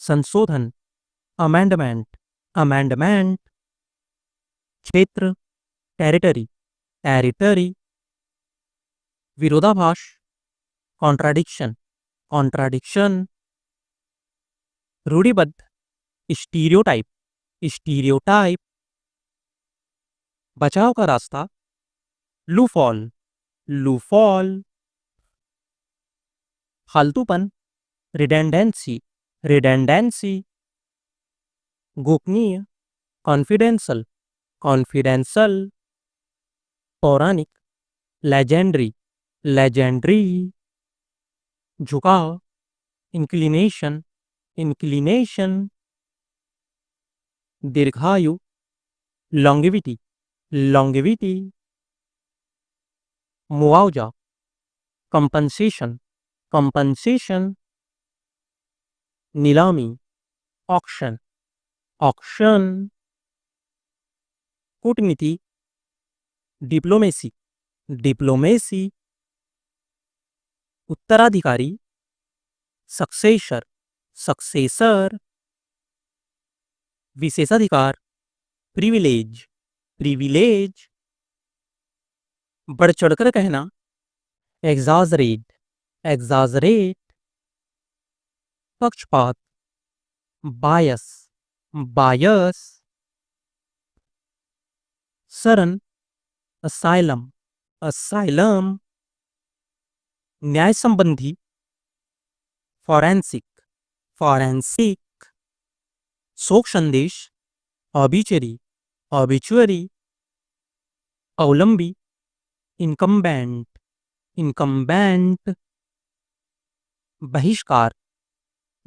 संशोधन, amendment, amendment. क्षेत्र, territory, territory. विरोधाभास, कॉन्ट्राडिक्शन, कॉन्ट्राडिक्शन। रूढ़िबद्ध, स्टीरियोटाइप, स्टीरियोटाइप। बचाव का रास्ता, लूफॉल, लूफॉल। फालतूपन, रिडेंडेंसी, रिडेंडेंसी। गोपनीय, कॉन्फिडेंशियल, कॉन्फिडेंशियल। पौराणिक, लेजेंडरी, लेजेंडरी। झुकाव, इंक्लिनेशन, इंक्लिनेशन। दीर्घायु, लॉन्गेविटी, लॉन्गेविटी। मुआवजा, कंपनसेशन, कंपनसेशन। नीलामी, ऑक्शन, ऑक्शन। कूटनीति, डिप्लोमेसी, डिप्लोमेसी। उत्तराधिकारी, सक्सेसर, सक्सेसर। विशेषाधिकार, प्रिविलेज, प्रिविलेज। बढ़ चढ़कर कहना, एग्जाजरेट, एग्जाजरेट। पक्षपात, बायस, बायस। शरण, असाइलम, असाइलम। न्याय संबंधी, फॉरेंसिक, फॉरेंसिक। शोक संदेश, ऑबिचरी, ऑबिचुअरी। अवलंबी, इनकम्बेंट, इनकम्बेंट। बहिष्कार,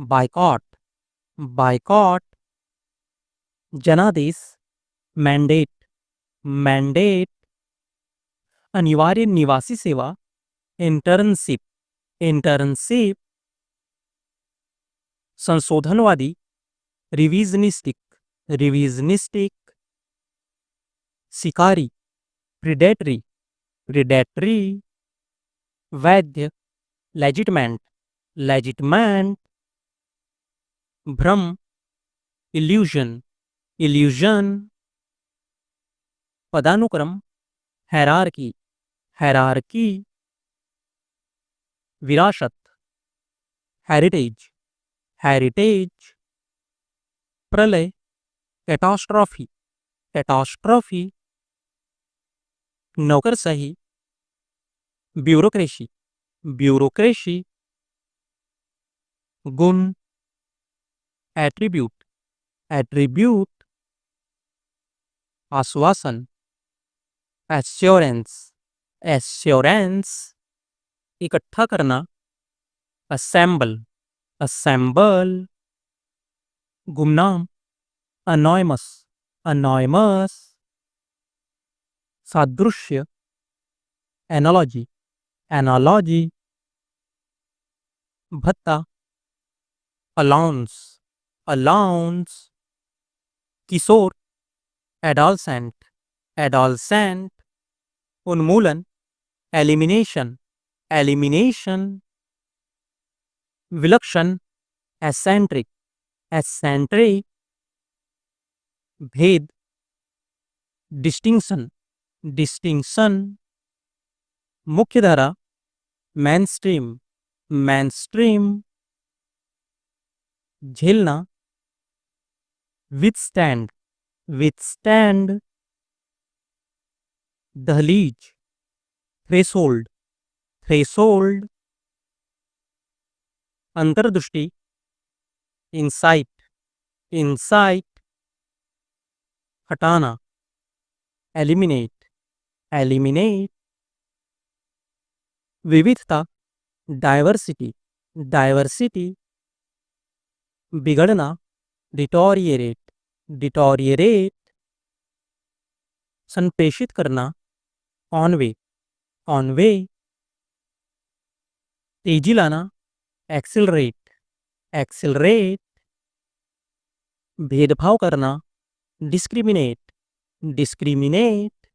बायकॉट, बायकॉट। जनादेश, मैंडेट, मैंडेट। अनिवार्य निवासी सेवा, इंटर्नशिप, इंटर्नशिप। संशोधनवादी, रिविजनिस्टिक, रिविजनिस्टिक। शिकारी, प्रिडेटरी, प्रिडेटरी। वैद्य, लेजिटमेंट, लेजिटमेंट। भ्रम, इल्यूजन, इल्यूजन। पदानुक्रम, हैरार्की, हैरार्की। विरासत, हेरिटेज, हेरिटेज। प्रलय, कैटास्ट्रॉफी, कैटास्ट्रॉफी। नौकरशाही, ब्यूरोक्रेसी, ब्यूरोक्रेसी। गुण, एट्रीब्यूट, एट्रीब्यूट। आश्वासन, एश्योरेंस, एश्योरेंस। इकट्ठा करना, असेंबल, असेंबल। गुमनाम, अनॉयमस, अनॉयमस। सादृश्य, एनालॉजी, एनालॉजी। भत्ता, अलाउंस, अलाउंस। किशोर, एडॉलसेंट, एडॉलसेंट। उन्मूलन, एलिमिनेशन, एलिमिनेशन। विलक्षण, एसेंट्रिक, एसेंट्रिक। भेद, डिस्टिंक्शन, डिस्टिंक्शन। मुख्यधारा, मेनस्ट्रीम, मेनस्ट्रीम। झेलना, विथस्टैंड, विथस्टैंड। दहलीज, थ्रेशोल्ड, थ्रेशोल्ड। अंतर्दृष्टि, इंसाइट, इंसाइट। हटाना, एलिमिनेट, एलिमिनेट। विविधता, डायवर्सिटी, डायवर्सिटी। बिगड़ना, डिटोरिएरेट, डिटोरिएरेट। संप्रेषित करना, कॉन्वे, कॉन्वे। तेजी लाना, एक्सिलरेट, एक्सिलरेट। भेदभाव करना, डिस्क्रिमिनेट, डिस्क्रिमिनेट।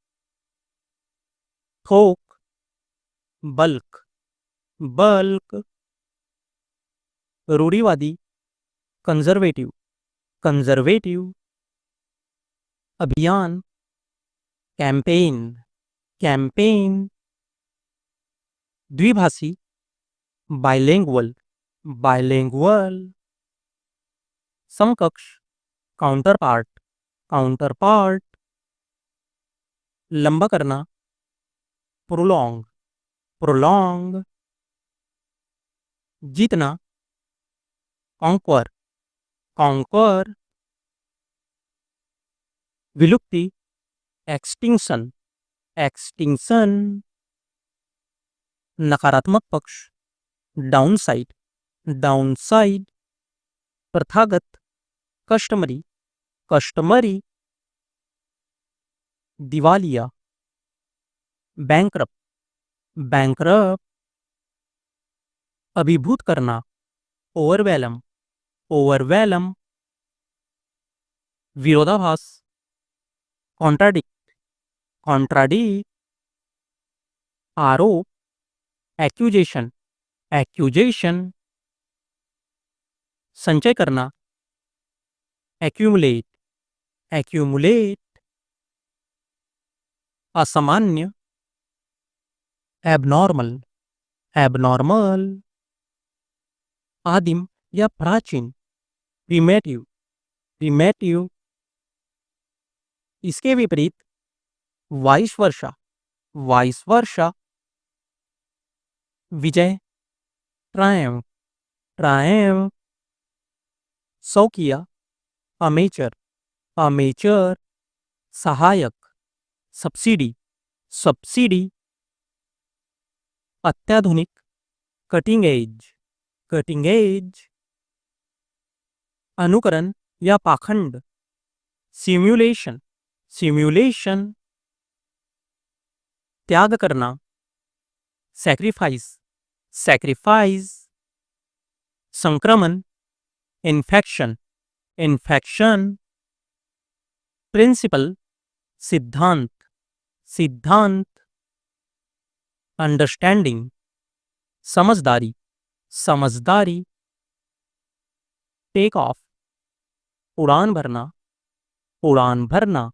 थोक, बल्क, बल्क। रूढ़िवादी, कंजर्वेटिव, कंजर्वेटिव। अभियान, कैंपेन, कैंपेन। द्विभाषी, बाइलिंगुअल, बाइलिंगुअल। समकक्ष, काउंटर पार्ट, काउंटर पार्ट। लंबा करना, प्रोलॉन्ग, प्रोलॉन्ग। जीतना, कॉन्क्वर, कॉन्क्वर। विलुप्ति, एक्सटिंक्शन, एक्सटिंक्शन। नकारात्मक पक्ष, डाउनसाइड, डाउनसाइड। प्रथागत, कस्टमरी, कस्टमरी। दिवालिया, बैंकरप्ट, बैंकरप्ट। अभिभूत करना, ओवरवेलम, ओवरवेलम। विरोधाभास, कॉन्ट्राडिक्ट, कॉन्ट्राडिक्ट। आरोप, एक्यूजेशन, एक्यूजेशन। संचय करना, एक्यूमुलेट, एक्यूमुलेट। असामान्य, एबनॉर्मल, एबनॉर्मल। आदिम या प्राचीन, प्रिमेटिव, प्रिमेटिव। इसके विपरीत, वाइस वर्षा, वाइस वर्षा। विजय, ट्रायम्फ, ट्रायम्फ। शौकिया, अमेचर, अमेचर। सहायक, सब्सिडी, सब्सिडी। अत्याधुनिक, कटिंग एज, कटिंग एज। अनुकरण या पाखंड, सिम्युलेशन, सिम्युलेशन। त्याग करना, सैक्रिफाइस, सैक्रिफाइस। संक्रमण, इन्फेक्शन, इन्फेक्शन। प्रिंसिपल, सिद्धांत, सिद्धांत। अंडरस्टैंडिंग, समझदारी, समझदारी। टेक ऑफ, उड़ान भरना, उड़ान भरना।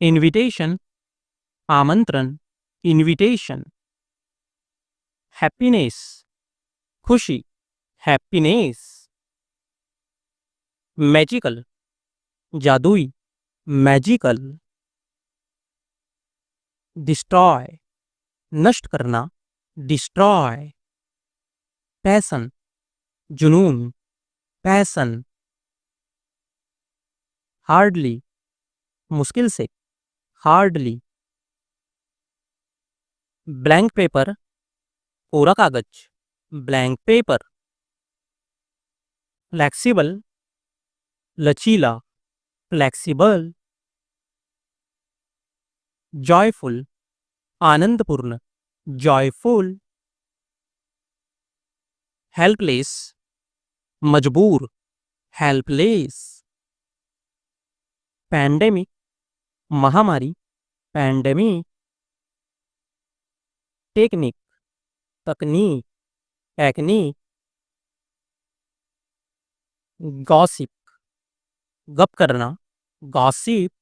इनविटेशन, आमंत्रण, इनविटेशन। हैप्पीनेस, खुशी, हैप्पीनेस। मैजिकल, जादुई, मैजिकल। डिस्ट्रॉय, नष्ट करना, डिस्ट्रॉय। पैसन, जुनून, पैसन। हार्डली, मुश्किल से, हार्डली। ब्लैंक पेपर, कोरा कागज, ब्लैंक पेपर। फ्लेक्सिबल, लचीला, फ्लेक्सिबल। जॉयफुल, आनंदपूर्ण, जॉयफुल। हेल्पलेस, मजबूर, हेल्पलेस। पैंडेमिक, महामारी, पैंडेमिक। टेक्निक, तकनीक, टेक्निक। गॉसिप, गप करना, गॉसिप।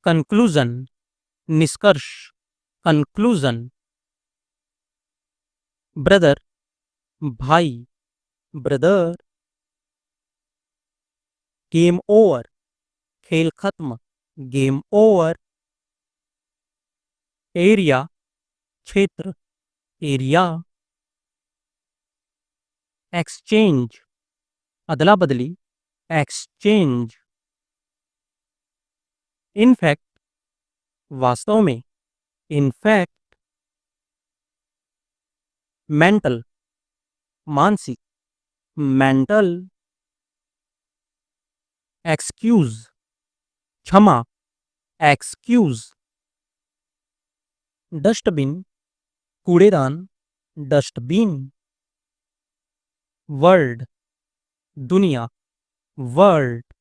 कंक्लूजन, निष्कर्ष, कंक्लूजन। ब्रदर, भाई, ब्रदर। गेम ओवर, खेल खत्म, गेम ओवर। एरिया, क्षेत्र, एरिया। एक्सचेंज, अदला बदली, एक्सचेंज। इनफैक्ट, वास्तव में, इनफैक्ट। मेंटल, मानसिक, मेंटल। एक्सक्यूज, क्षमा, एक्सक्यूज। डस्टबिन, कूड़ेदान, डस्टबिन। वर्ल्ड, दुनिया, वर्ल्ड।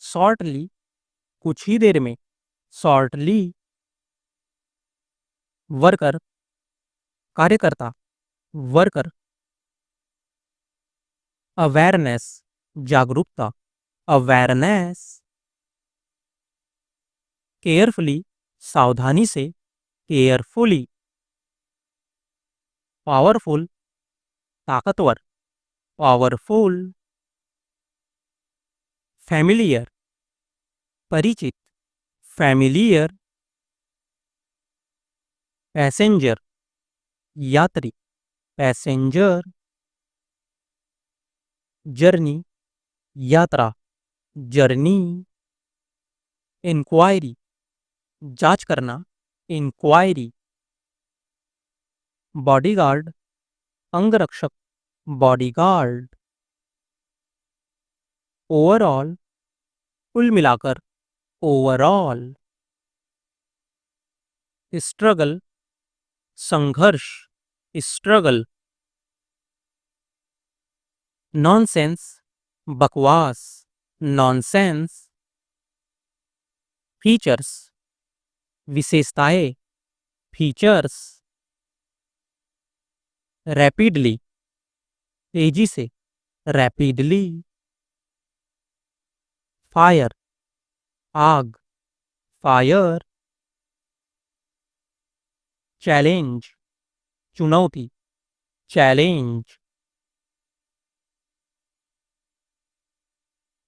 शॉर्टली, कुछ ही देर में, शॉर्टली। वर्कर, कार्यकर्ता, वर्कर, अवेयरनेस, जागरूकता, अवेयरनेस, केयरफुली, सावधानी से, केयरफुली, पावरफुल, ताकतवर, पावरफुल, फैमिलियर, परिचित, फैमिलियर, पैसेंजर, यात्री, पैसेंजर, जर्नी, यात्रा, जर्नी, इंक्वायरी, जांच करना, इंक्वायरी, बॉडीगार्ड, अंगरक्षक, बॉडीगार्ड, ओवरऑल, कुल मिलाकर, ओवरऑल, स्ट्रगल, संघर्ष, स्ट्रगल, नॉनसेंस, बकवास, नॉनसेंस, फीचर्स, विशेषताएं, फीचर्स, रैपिडली, तेजी से, रैपिडली, फायर, आग, फायर, चैलेंज, चुनौती, चैलेंज,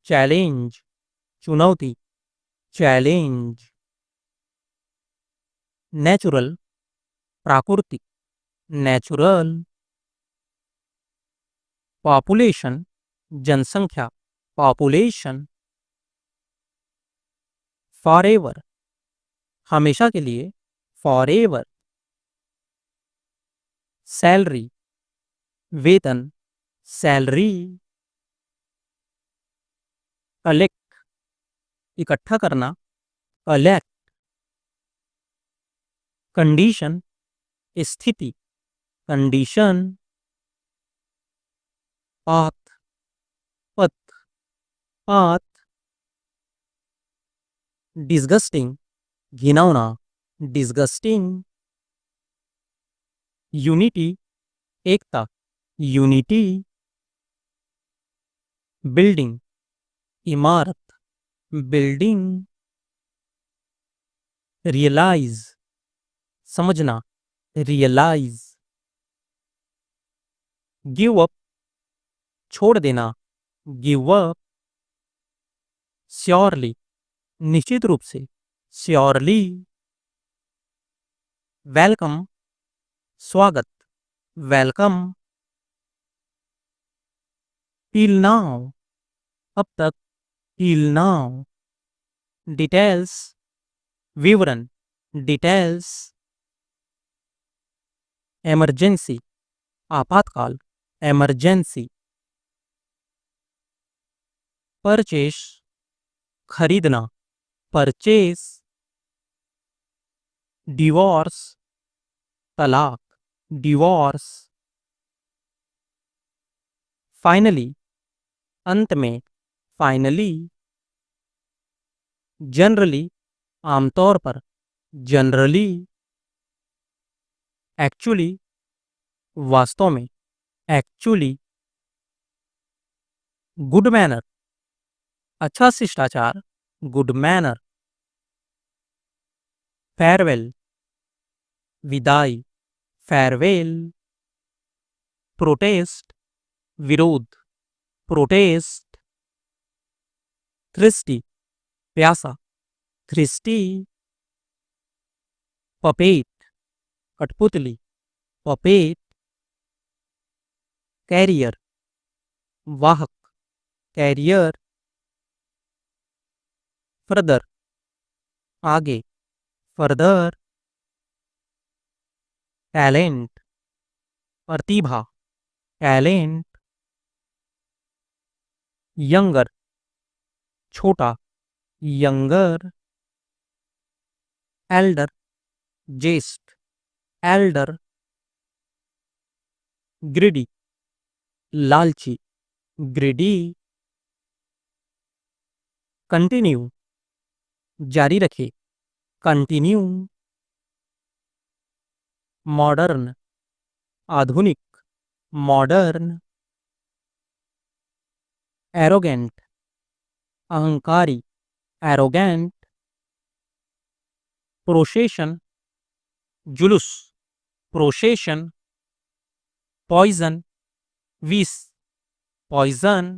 चैलेंज, चुनौती, चैलेंज, नेचुरल, प्राकृतिक, नेचुरल, पॉपुलेशन, जनसंख्या, पॉपुलेशन, फॉरएवर, हमेशा के लिए, फॉरएवर, सैलरी, वेतन, सैलरी, कलेक्ट, इकट्ठा करना, कलेक्ट, कंडीशन, स्थिति, कंडीशन, पाथ, पथ, पाथ, डिस्गस्टिंग, घिनौना, डिस्गस्टिंग, यूनिटी, एकता, यूनिटी, बिल्डिंग, इमारत, बिल्डिंग, रियलाइज, समझना, रियलाइज, गिव अप, छोड़ देना, गिव अप, श्योरली, निश्चित रूप से, श्योरली, वेलकम, स्वागत, वेलकम, टिल नाउ, अब तक, टिल नाउ, डिटेल्स, विवरण, डिटेल्स, इमरजेंसी, आपातकाल, इमरजेंसी, परचेस, खरीदना, परचेस, डिवोर्स, तलाक, डिवोर्स, फाइनली, अंत में, फाइनली, जनरली, आमतौर पर, जनरली, एक्चुअली, वास्तव में, एक्चुअली, गुड मैनर, अच्छा शिष्टाचार, गुड मैनर, फेयरवेल, विदाई, फेयरवेल, प्रोटेस्ट, विरोध, प्रोटेस्ट, थ्रिस्टी, प्यासा, थ्रिस्टी, पपेट, कठपुतली, पपेट, कैरियर, वाहक, कैरियर, फर्दर, आगे, फर्दर, टैलेंट, प्रतिभा, टैलेंट, यंगर, छोटा, यंगर, एल्डर, ज्येष्ठ, एल्डर, ग्रिडी, लालची, ग्रिडी, कंटिन्यू, जारी रखे, कंटिन्यू, मॉडर्न, आधुनिक, मॉडर्न, एरोगेंट, अहंकारी, एरोगेंट, प्रोसेशन, जुलूस, प्रोसेशन, पॉइजन, विष, पॉइजन,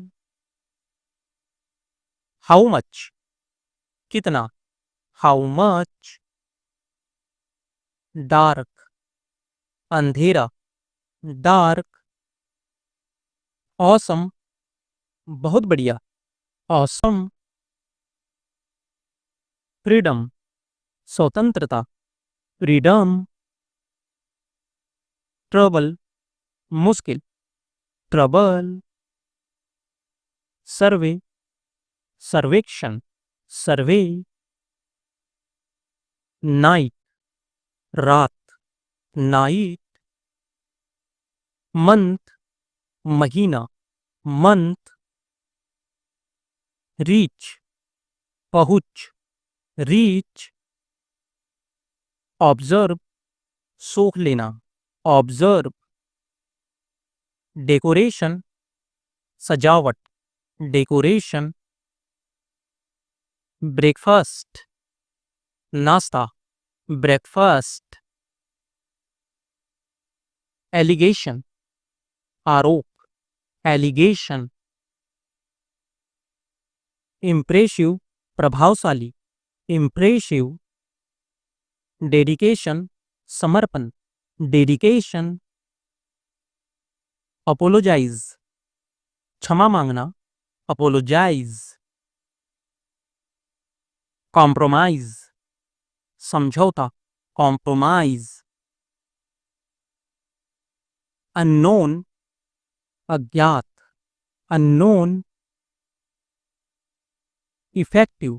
हाउ मच, कितना, हाउ मच, डार्क, अंधेरा, डार्क, ऑसम, बहुत बढ़िया, ऑसम, फ्रीडम, स्वतंत्रता, फ्रीडम, ट्रबल, मुश्किल, ट्रबल, सर्वे, सर्वेक्षण, सर्वे, नाइट, रात, नाइट, मंथ, महीना, मंथ, रीच, पहुंच, रीच, ऑब्जर्व, सोख लेना, ऑब्जर्व, डेकोरेशन, सजावट, डेकोरेशन, ब्रेकफास्ट, नाश्ता, ब्रेकफास्ट, एलिगेशन, आरोप, एलिगेशन, इम्प्रेसिव, प्रभावशाली, इम्प्रेसिव, डेडिकेशन, समर्पण, डेडिकेशन, अपोलोजाइज, क्षमा मांगना, अपोलोजाइज, कॉम्प्रोमाइज, समझौता, कॉम्प्रोमाइज, अननोन, अज्ञात, अननोन, इफेक्टिव,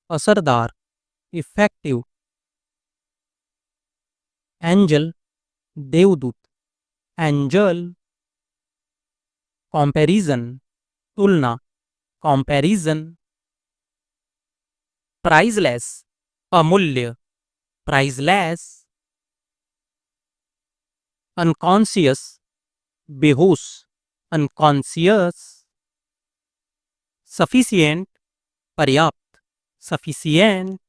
असरदार, इफेक्टिव, एंजल, देवदूत, एंजल, कंपैरिजन, तुलना, कंपैरिजन, प्राइजलेस, अमूल्य, प्राइजलेस, अनकॉन्शियस, बेहोश, अनकॉन्शियस, सफिशिएंट, पर्याप्त, सफिशिएंट,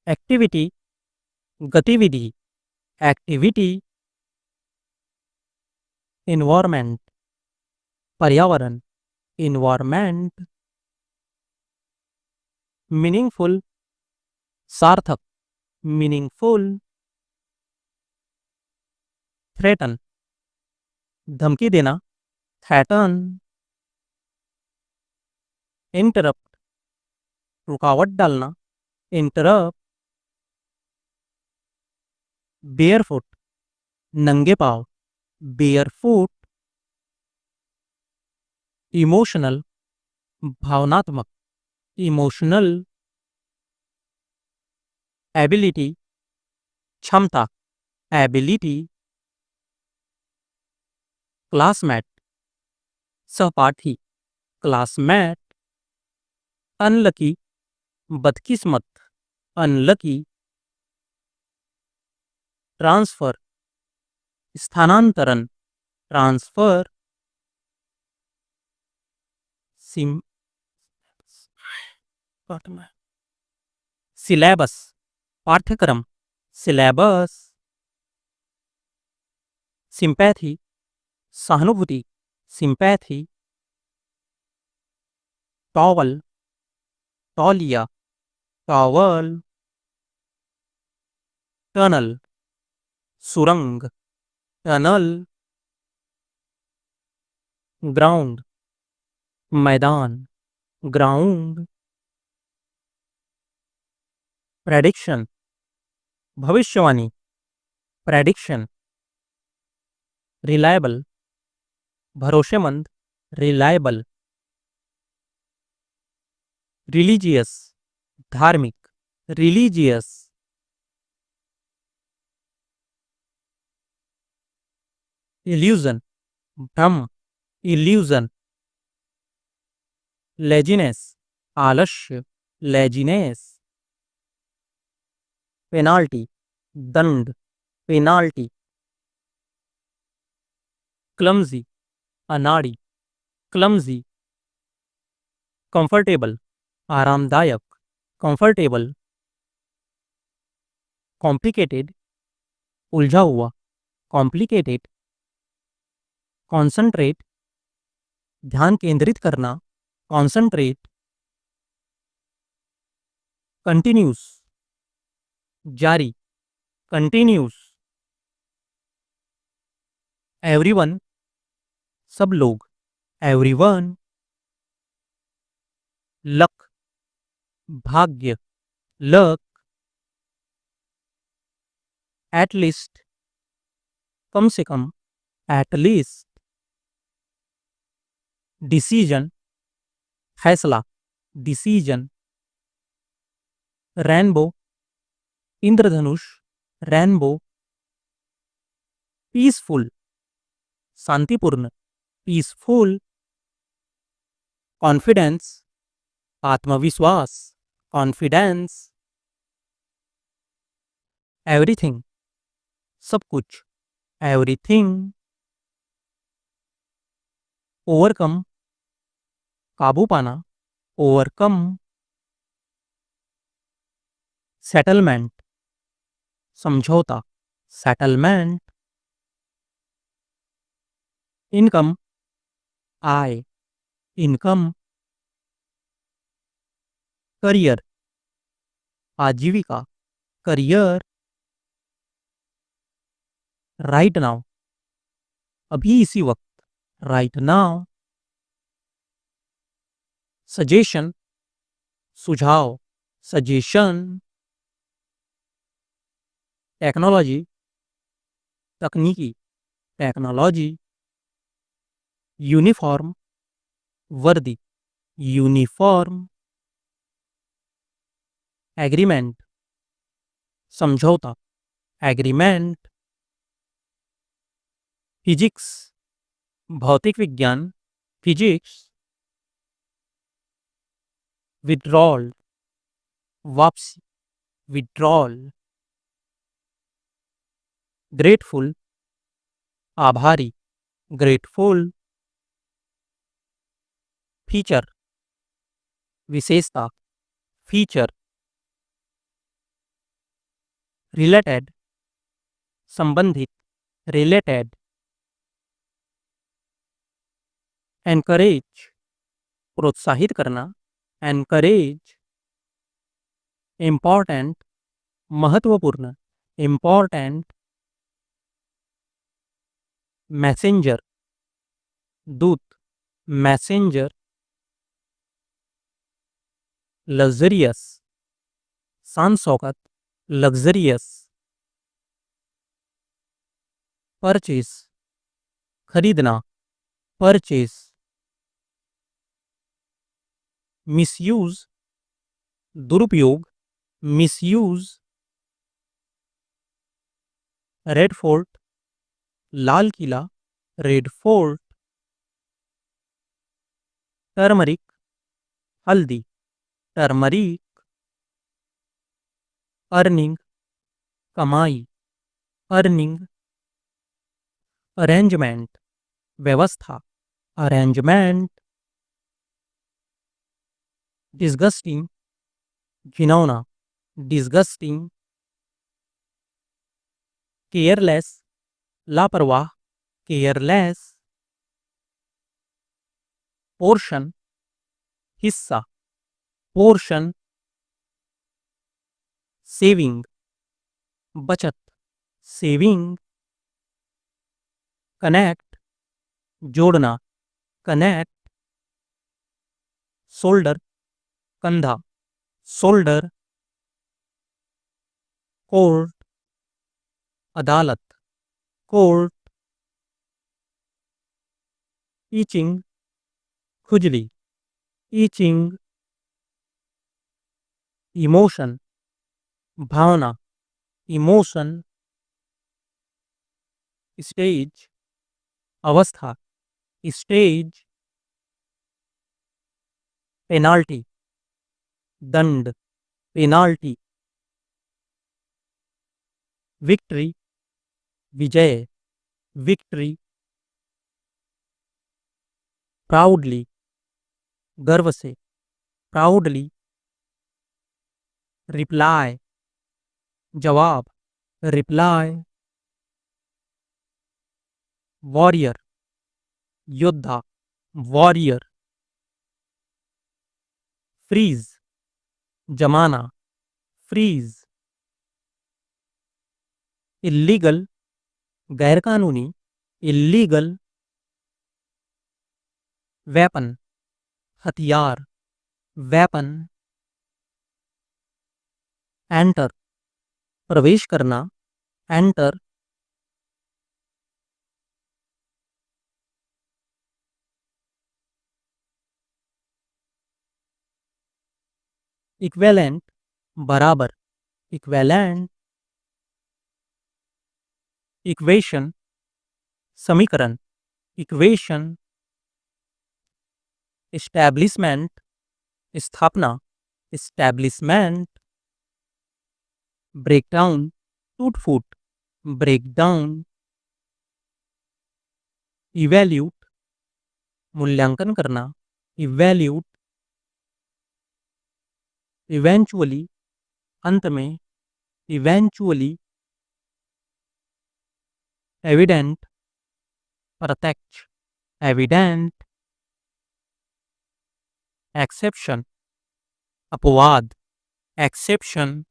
एक्टिविटी, गतिविधि, एक्टिविटी, इन्वायरमेंट, पर्यावरण, इन्वायरमेंट, मीनिंगफुल, सार्थक, मीनिंगफुल, थ्रेटन, धमकी देना, थ्रेटन, इंटरप्ट, रुकावट डालना, इंटरप्ट, बेयरफुट, नंगे पांव, बेयरफुट, इमोशनल, भावनात्मक, इमोशनल, एबिलिटी, क्षमता, एबिलिटी, क्लासमेट, सहपाठी, क्लासमेट, अनलकी, बदकिस्मत, अनलकी, ट्रांसफर, स्थानांतरण, ट्रांसफर, सिम, सिलेबस, पाठ्यक्रम, सिलेबस, सिंपैथी, सहानुभूति, सिंपैथी, टॉवल, तौलिया, टॉवल, टनल, सुरंग, टनल, ग्राउंड, मैदान, ग्राउंड, प्रेडिक्शन, भविष्यवाणी, प्रेडिक्शन, रिलायबल, भरोसेमंद, रिलायबल, रिलीजियस, धार्मिक, रिलीजियस, इल्यूजन, भ्रम, इल्यूजन, लेजिनेस, आलस्य, लेजिनेस, पेनाल्टी, दंड, पेनाल्टी, क्लमजी, अनाड़ी, क्लमजी। कंफर्टेबल, आरामदायक, कंफर्टेबल। कॉम्प्लिकेटेड, उलझा हुआ, कॉम्प्लिकेटेड। कॉन्संट्रेट, ध्यान केंद्रित करना, कॉन्संट्रेट। कंटिन्यूस, जारी, कंटिन्यूस। एवरीवन, सब लोग, एवरीवन। लक, भाग्य, लक। एटलीस्ट, कम से कम, एटलीस्ट। डिसीजन, फैसला, डिसीजन। रेनबो, इंद्रधनुष, रेनबो। पीसफुल, शांतिपूर्ण, पीसफुल। कॉन्फिडेंस, आत्मविश्वास, कॉन्फिडेंस। एवरीथिंग, सब कुछ, एवरीथिंग। ओवरकम, काबू पाना, ओवरकम। सेटलमेंट, समझौता, सेटलमेंट। इनकम, आय, इनकम। करियर, आजीविका, करियर। राइट नाउ, अभी इसी वक्त, राइट नाउ। सजेशन, सुझाव, सजेशन। टेक्नोलॉजी, तकनीकी, टेक्नोलॉजी। यूनिफॉर्म, वर्दी, यूनिफॉर्म। एग्रीमेंट, समझौता, एग्रीमेंट। फिजिक्स, भौतिक विज्ञान, फिजिक्स। विड्रॉल, वापसी, विड्रॉल। ग्रेटफुल, आभारी, ग्रेटफुल। फीचर, विशेषता, फीचर। रिलेटेड, संबंधित, रिलेटेड। एनकरेज, प्रोत्साहित करना, एनकरेज। इम्पॉर्टेंट, महत्वपूर्ण, इम्पॉर्टेंट। मैसेंजर, दूत, मैसेंजर। लग्जरियस, शान शौकत, लग्जरियस। परचेस, खरीदना, परचेस। मिसयूज, दुरुपयोग, misuse. Red fort, Lal Qila, red fort. Turmeric, हल्दी, टर्मरिक। अर्निंग, कमाई, अर्निंग। अरेंजमेंट, व्यवस्था, अरेंजमेंट। डिस्गस्टिंग, घिनौना, डिस्गस्टिंग। केयरलेस, लापरवाह, केयरलेस। पोर्शन, हिस्सा, पोर्शन। सेविंग, बचत, सेविंग। कनेक्ट, जोड़ना, कनेक्ट। शोल्डर, कंधा, शोल्डर। कोर्ट, अदालत, कोर्ट। ईचिंग, खुजली, ईचिंग। इमोशन, भावना, इमोशन। स्टेज, अवस्था, स्टेज। पेनाल्टी, दंड, पेनाल्टी। विक्ट्री, विजय, विक्ट्री। प्राउडली, गर्व से, प्राउडली। रिप्लाई, जवाब, रिप्लाई। वॉरियर, योद्धा, वॉरियर। फ्रीज, जमाना, फ्रीज। इल्लीगल, गैरकानूनी, इल्लीगल। वेपन, हथियार, वेपन। एंटर, प्रवेश करना, एंटर। इक्वेलेंट, बराबर, इक्वेलेंट। इक्वेशन, समीकरण, इक्वेशन। एस्टैब्लिशमेंट, स्थापना, एस्टैब्लिशमेंट। ब्रेकडाउन, टूट फूट, ब्रेकडाउन। इवैल्यूट, मूल्यांकन करना, इवैल्यूट। इवेंचुअली, अंत में, इवेंचुअली। एविडेंट, प्रत्यक्ष, एविडेंट। एक्सेप्शन, अपवाद, एक्सेप्शन।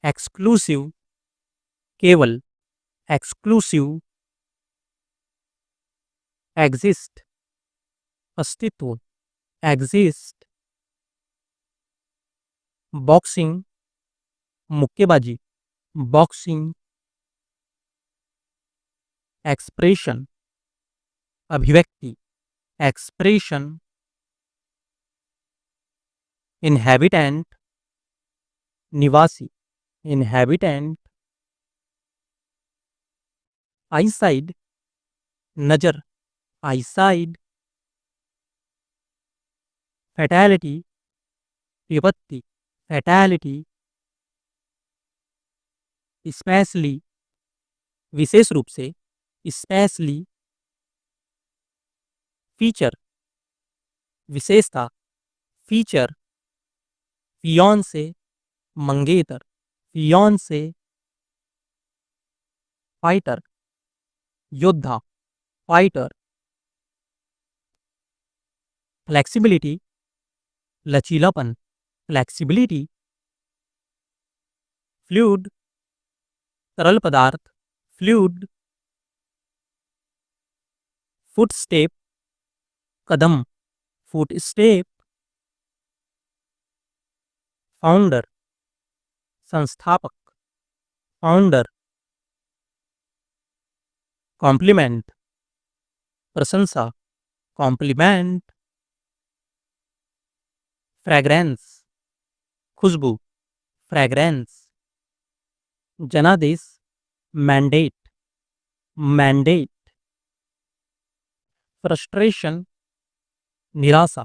एक्सक्लूसिव, केवल, एक्सक्लूसिव। एग्जिस्ट, अस्तित्व, एग्जिस्ट। बॉक्सिंग, मुक्केबाजी, बॉक्सिंग। एक्सप्रेशन, अभिव्यक्ति, एक्सप्रेशन। इनहैबिटेंट, निवासी, इनहैबिटेंट। आईसाइड, नजर, आईसाइड। फैटेलिटी, विपत्ति, फैटेलिटी। स्पेशली, विशेष रूप से, स्पेशली। फीचर, विशेषता, फीचर। फियोंसे, मंगेतर, फियोंसे। फाइटर, योद्धा, फाइटर। फ्लेक्सिबिलिटी, लचीलापन, फ्लेक्सिबिलिटी। फ्लूइड, तरल पदार्थ, फ्लूइड। फुटस्टेप, कदम, फुटस्टेप। फाउंडर, संस्थापक, फाउंडर। कॉम्प्लीमेंट, प्रशंसा, कॉम्प्लीमेंट। फ्रैग्रेंस, खुशबू, फ्रैग्रेंस। जनादेश, मैंडेट, मैंडेट। फ्रस्ट्रेशन, निराशा,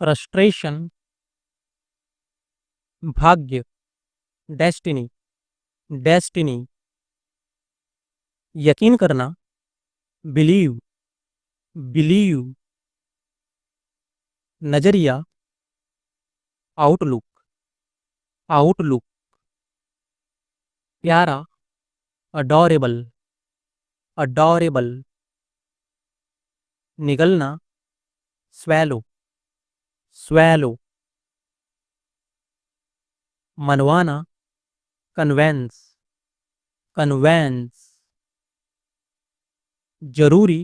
फ्रस्ट्रेशन। भाग्य, डेस्टिनी, डेस्टिनी। यकीन करना, बिलीव, बिलीव। नजरिया, आउटलुक, आउटलुक। प्यारा, अडोरेबल, अडोरेबल। निगलना, स्वैलो, स्वैलो। मनवाना, कन्वेंस, कन्वेंस। जरूरी,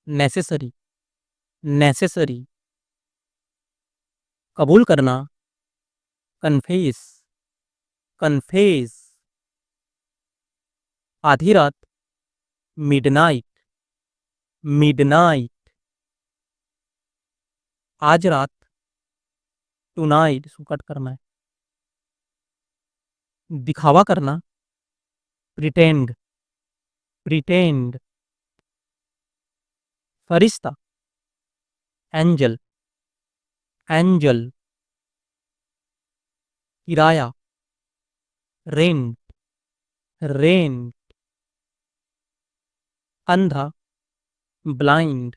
नेसेसरी, नेसेसरी। कबूल करना, कन्फेस, कन्फेस। आधी रात, मिडनाइट, मिडनाइट। आज रात, टुनाइट, कट करना है। दिखावा करना, प्रिटेंड, प्रिटेंड। फरिश्ता, एंजल, एंजल। किराया, रेंट, रेंट, अंधा, ब्लाइंड,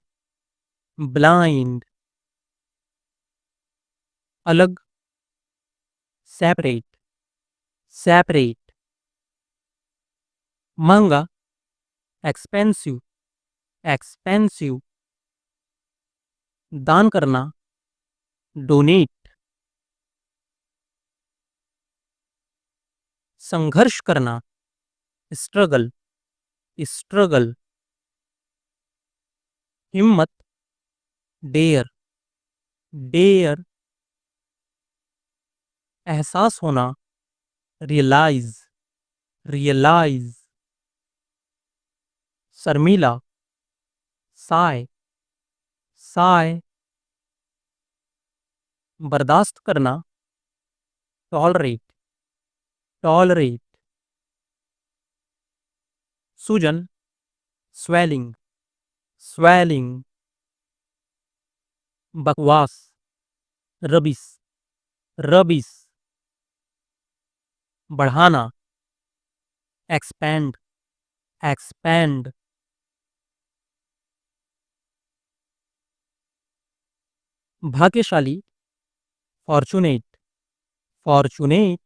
ब्लाइंड, अलग, सेपरेट, सेपरेट, महंगा, एक्सपेंसिव, एक्सपेंसिव, दान करना, डोनेट, संघर्ष करना, स्ट्रगल, स्ट्रगल, हिम्मत, डेयर, डेयर, एहसास होना, रियलाइज, रियलाइज, शर्मीला, साय, साय, बर्दाश्त करना, टॉलरेट, टॉलरेट, सूजन, स्वेलिंग, स्वेलिंग, बकवास, रबिस, रबिस, बढ़ाना, एक्सपैंड, एक्सपैंड, भाग्यशाली, फॉर्चुनेट, फॉर्चुनेट,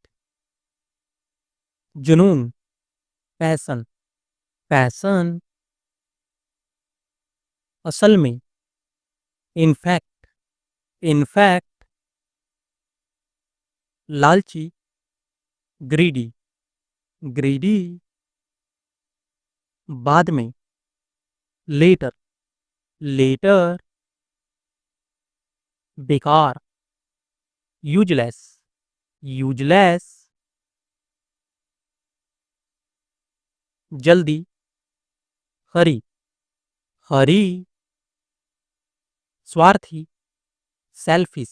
जुनून, पैसन, पैसन, असल में, इनफैक्ट, इनफैक्ट, लालची, ग्रीडी, ग्रीडी, बाद में, लेटर, लेटर, बेकार, यूजलेस, यूजलेस, जल्दी, हरी, हरी, स्वार्थी, सेल्फिश,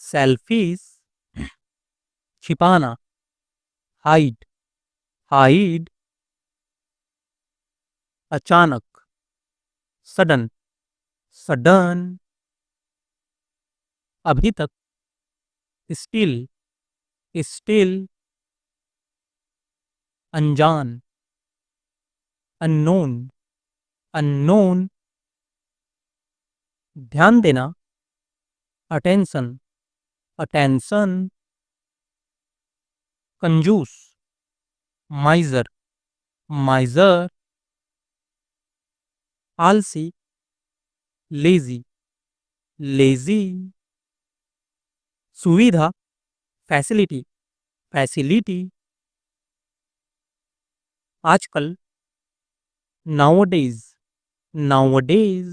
सेल्फिश, छिपाना, हाइड, हाइड, अचानक, सडन, सडन, अभी तक, स्टिल, स्टिल, अनजान, अननोन, अननोन, ध्यान देना, अटेंशन, अटेंशन, कंजूस, माइजर, माइजर, आलसी, लेजी, लेजी, सुविधा, फैसिलिटी, फैसिलिटी, आजकल, नाउअडेज, नाउअडेज,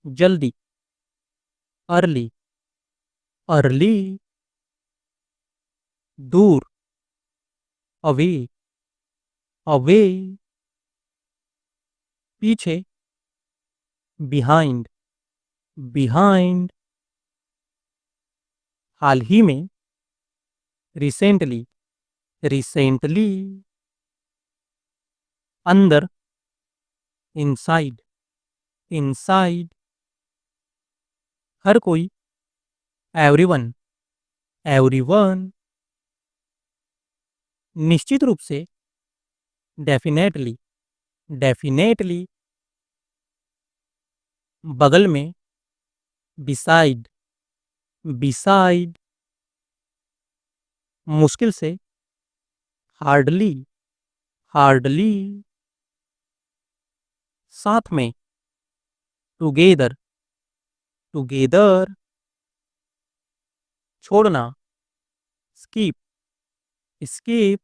जल्दी, अर्ली, अर्ली, दूर, अवे, अवे, पीछे, बिहाइंड, बिहाइंड, हाल ही में, रिसेंटली, रिसेंटली, अंदर, इनसाइड, इनसाइड, हर कोई, एवरीवन, एवरीवन, निश्चित रूप से, डेफिनेटली, डेफिनेटली, बगल में, बिसाइड, बिसाइड, मुश्किल से, हार्डली, हार्डली, साथ में, टुगेदर, टुगेदर, छोड़ना, स्कीप, स्कीप,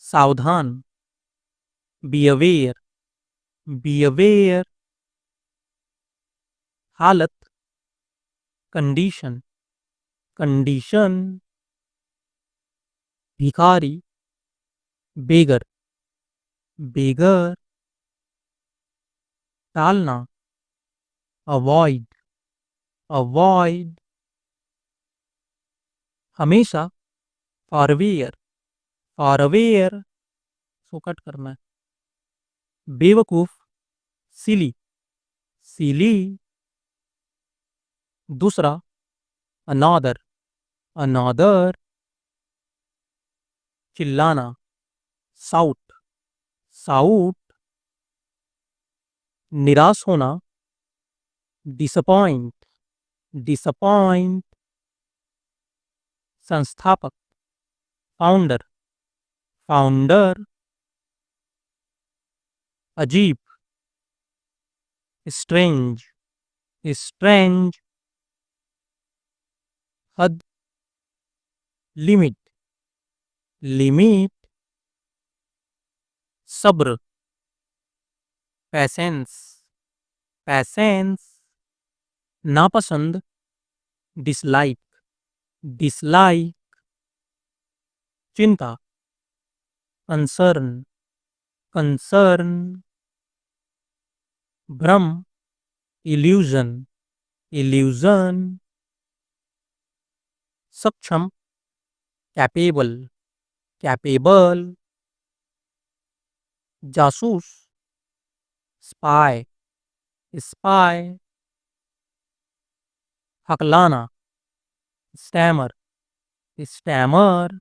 सावधान, बी अवेयर, बी अवेयर, हालत, कंडीशन, कंडीशन, भिखारी, बेगर, बेगर, टालना, अवॉइड, अवॉइड, हमेशा, फॉरवेयर, फॉरवेयर, सो कट करना है, बेवकूफ, सिली, सिली, दूसरा, अनादर, अनादर, चिल्लाना, साउट, साउट, निराश होना, डिसअपॉइंट, डिसअपॉइंट, संस्थापक, फाउंडर, फाउंडर, अजीब, स्ट्रेंज, स्ट्रेंज, हद, लिमिट, लिमिट, सब्र, पैसेंस, पैसेंस, नापसंद, डिसलाइक, डिसलाइक, चिंता, कंसर्न, कंसर्न, भ्रम, इल्यूजन, इल्यूजन, सक्षम, कैपेबल, कैपेबल, जासूस, स्पाई, स्पाई, हकलाना, स्टैमर, स्टैमर,